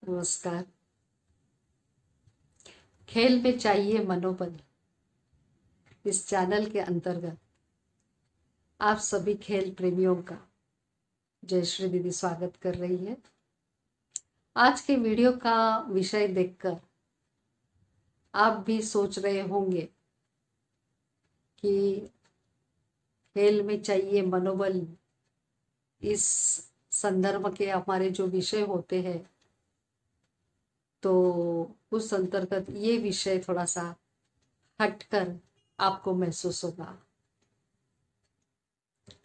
नमस्कार। खेल में चाहिए मनोबल इस चैनल के अंतर्गत आप सभी खेल प्रेमियों का जयश्री दीदी स्वागत कर रही है। आज के वीडियो का विषय देखकर आप भी सोच रहे होंगे कि खेल में चाहिए मनोबल इस संदर्भ के हमारे जो विषय होते हैं तो उस अंतर्गत ये विषय थोड़ा सा हटकर आपको महसूस होगा।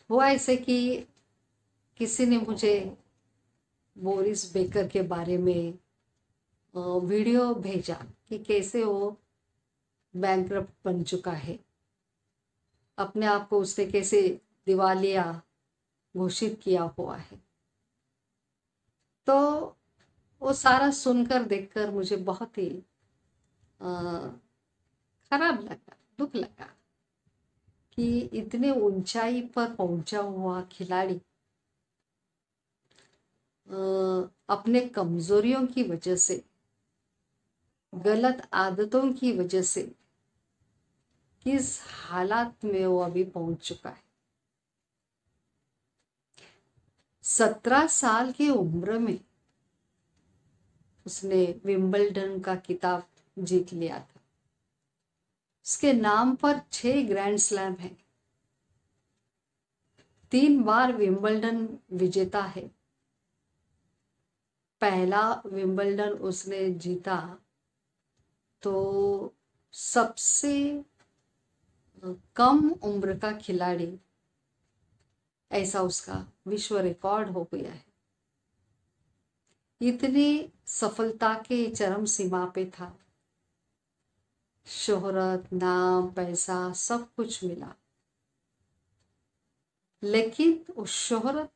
हुआ ऐसे कि किसी ने मुझे बोरिस बेकर के बारे में वीडियो भेजा कि कैसे वो बैंकरप्ट बन चुका है, अपने आप को उसने कैसे दिवालिया घोषित किया हुआ है। तो वो सारा सुनकर देखकर मुझे बहुत ही खराब लगा, दुख लगा कि इतने ऊंचाई पर पहुंचा हुआ खिलाड़ी अपने कमजोरियों की वजह से, गलत आदतों की वजह से किस हालात में वो अभी पहुंच चुका है। 17 साल की उम्र में उसने विंबलडन का खिताब जीत लिया था। उसके नाम पर 6 ग्रैंड स्लैम है, 3 बार विंबलडन विजेता है। पहला विंबलडन उसने जीता तो सबसे कम उम्र का खिलाड़ी ऐसा उसका विश्व रिकॉर्ड हो गया है। इतनी सफलता के चरम सीमा पे था, शोहरत, नाम, पैसा सब कुछ मिला, लेकिन उस शोहरत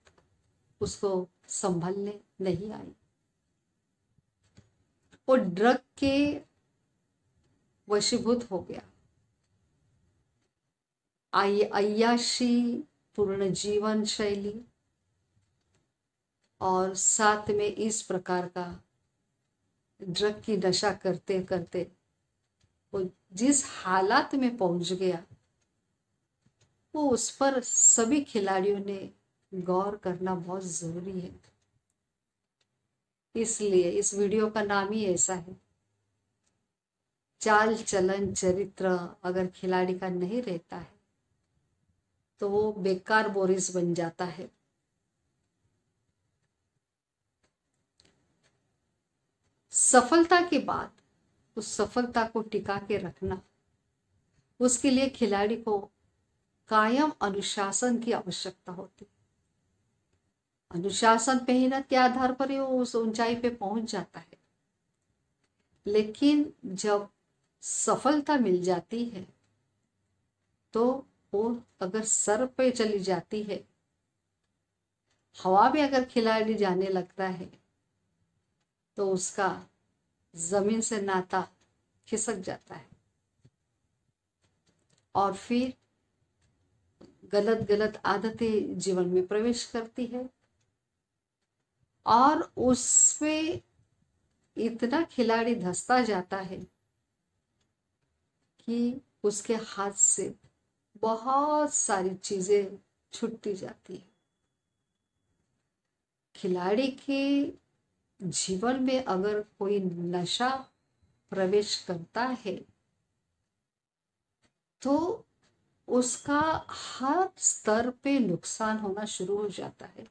उसको संभलने नहीं आई। वो ड्रग के वशीभूत हो गया। अय्याशी पूर्ण जीवन शैली और साथ में इस प्रकार का ड्रग की नशा करते करते वो जिस हालात में पहुंच गया, वो उस पर सभी खिलाड़ियों ने गौर करना बहुत जरूरी है। इसलिए इस वीडियो का नाम ही ऐसा है। चाल चलन चरित्र अगर खिलाड़ी का नहीं रहता है तो वो बेकार बोरिस बन जाता है। सफलता के बाद उस सफलता को टिका के रखना, उसके लिए खिलाड़ी को कायम अनुशासन की आवश्यकता होती। अनुशासन मेहनत के आधार पर ही वो उस ऊंचाई पे पहुंच जाता है, लेकिन जब सफलता मिल जाती है तो वो अगर सर पे चली जाती है, हवा में अगर खिलाड़ी जाने लगता है तो उसका जमीन से नाता खिसक जाता है और फिर गलत गलत आदतें जीवन में प्रवेश करती है और उसमें इतना खिलाड़ी धंसता जाता है कि उसके हाथ से बहुत सारी चीजें छूटती जाती है। खिलाड़ी के जीवन में अगर कोई नशा प्रवेश करता है तो उसका हर स्तर पे नुकसान होना शुरू हो जाता है।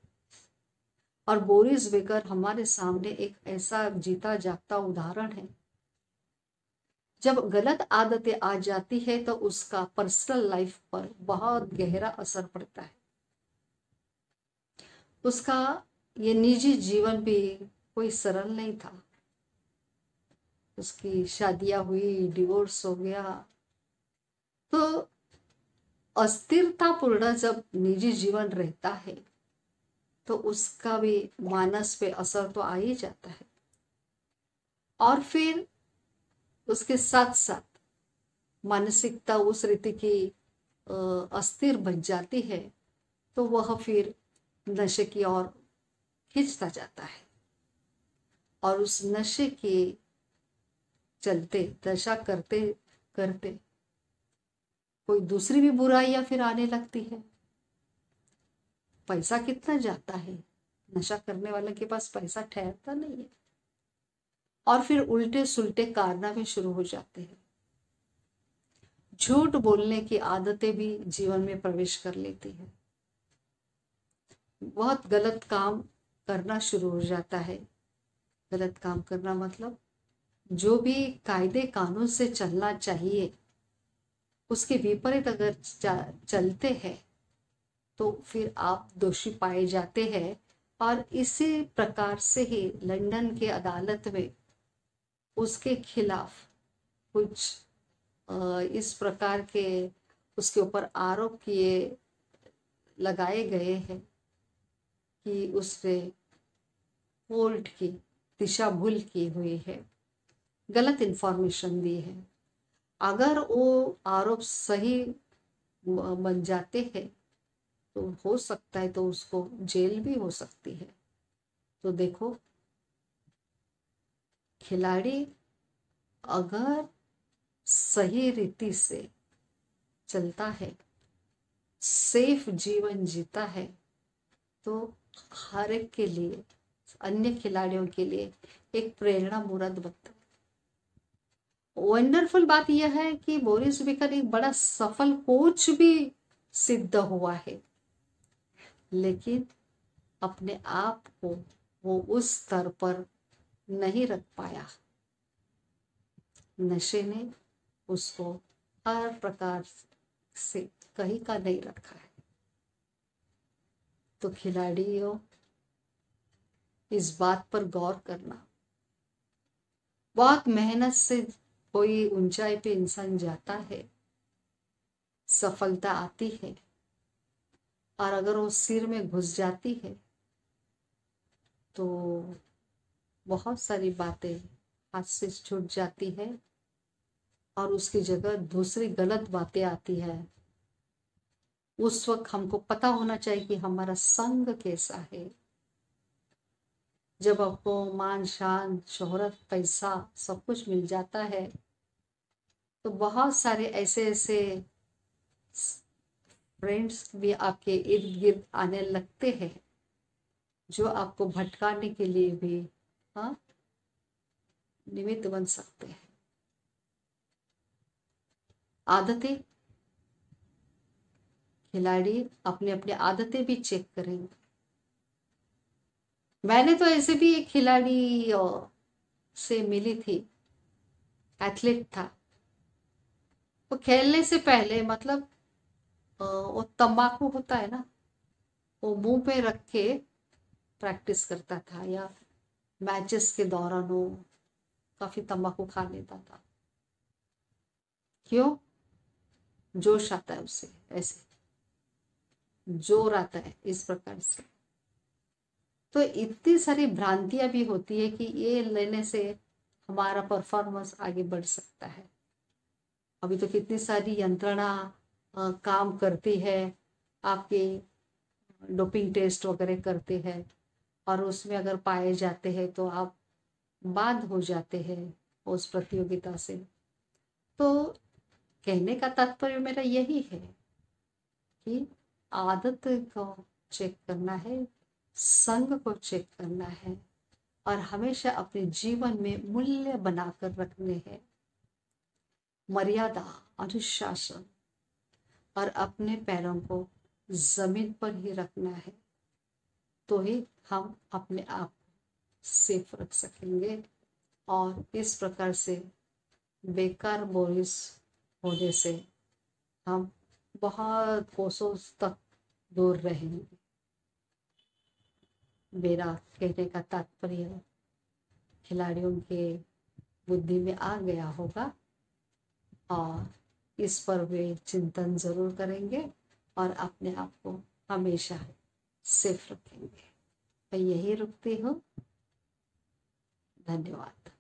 और बोरिस बेकर हमारे सामने एक ऐसा जीता जागता उदाहरण है। जब गलत आदतें आ जाती है तो उसका पर्सनल लाइफ पर बहुत गहरा असर पड़ता है। उसका ये निजी जीवन भी कोई सरल नहीं था। उसकी शादियां हुई, डिवोर्स हो गया, तो अस्थिरतापूर्ण जब निजी जीवन रहता है तो उसका भी मानस पे असर तो आ ही जाता है। और फिर उसके साथ साथ मानसिकता उस रीति की अस्थिर बन जाती है तो वह फिर नशे की ओर खींचता जाता है और उस नशे के चलते, नशा करते करते कोई दूसरी भी बुराइयां फिर आने लगती है। पैसा कितना जाता है, नशा करने वाले के पास पैसा ठहरता नहीं है, और फिर उल्टे सुलटे कारनामे शुरू हो जाते हैं। झूठ बोलने की आदतें भी जीवन में प्रवेश कर लेती है। बहुत गलत काम करना शुरू हो जाता है। गलत काम करना मतलब जो भी कायदे कानून से चलना चाहिए उसके विपरीत अगर चलते हैं तो फिर आप दोषी पाए जाते हैं। और इसी प्रकार से ही लंदन के अदालत में उसके खिलाफ कुछ इस प्रकार के उसके ऊपर आरोप लगाए गए हैं कि उसने कोर्ट की दिशा भूल की हुई है, गलत इंफॉर्मेशन दी है। अगर वो आरोप सही बन जाते हैं तो हो सकता है तो उसको जेल भी हो सकती है। तो देखो, खिलाड़ी अगर सही रीति से चलता है, सेफ जीवन जीता है, तो हर एक के लिए, अन्य खिलाड़ियों के लिए एक प्रेरणा मूर्त बनता है। वंडरफुल बात यह है कि बोरिस बेकर एक बड़ा सफल कोच भी सिद्ध हुआ है, लेकिन अपने आप को वो उस स्तर पर नहीं रख पाया। नशे ने उसको हर प्रकार से कहीं का नहीं रखा है। तो खिलाड़ियों, इस बात पर गौर करना। बहुत मेहनत से कोई ऊंचाई पे इंसान जाता है, सफलता आती है, और अगर वो सिर में घुस जाती है तो बहुत सारी बातें हाथ से छूट जाती है और उसकी जगह दूसरी गलत बातें आती है। उस वक्त हमको पता होना चाहिए कि हमारा संग कैसा है। जब आपको मान शान शोहरत पैसा सब कुछ मिल जाता है तो बहुत सारे ऐसे ऐसे फ्रेंड्स भी आपके इर्द गिर्द आने लगते हैं जो आपको भटकाने के लिए भी निमित्त बन सकते हैं। आदतें, खिलाड़ी अपने अपने आदतें भी चेक करेंगे। मैंने तो ऐसे भी एक खिलाड़ी से मिली थी, एथलीट था। वो खेलने से पहले मतलब वो तंबाकू होता है ना, वो मुंह पे रख के प्रैक्टिस करता था, या मैचेस के दौरान वो काफी तंबाकू खा लेता था। क्यों? जोश आता है उससे, ऐसे जोर आता है इस प्रकार से। तो इतनी सारी भ्रांतियां भी होती है कि ये लेने से हमारा परफॉर्मेंस आगे बढ़ सकता है। अभी तो कितनी सारी यंत्रणा काम करती है, आपके डोपिंग टेस्ट वगैरह करते हैं, और उसमें अगर पाए जाते हैं तो आप बाध हो जाते हैं उस प्रतियोगिता से। तो कहने का तात्पर्य मेरा यही है कि आदत को चेक करना है, संग को चेक करना है, और हमेशा अपने जीवन में मूल्य बनाकर रखने हैं। मर्यादा, अनुशासन, और अपने पैरों को जमीन पर ही रखना है, तो ही हम अपने आप को सेफ रख सकेंगे। और इस प्रकार से बेकार बोरिस होने से हम बहुत कोसों तक दूर रहेंगे। मेरा कहने का तात्पर्य खिलाड़ियों के बुद्धि में आ गया होगा, और इस पर वे चिंतन जरूर करेंगे और अपने आप को हमेशा सेफ रखेंगे। मैं यही रुकती हूँ। धन्यवाद।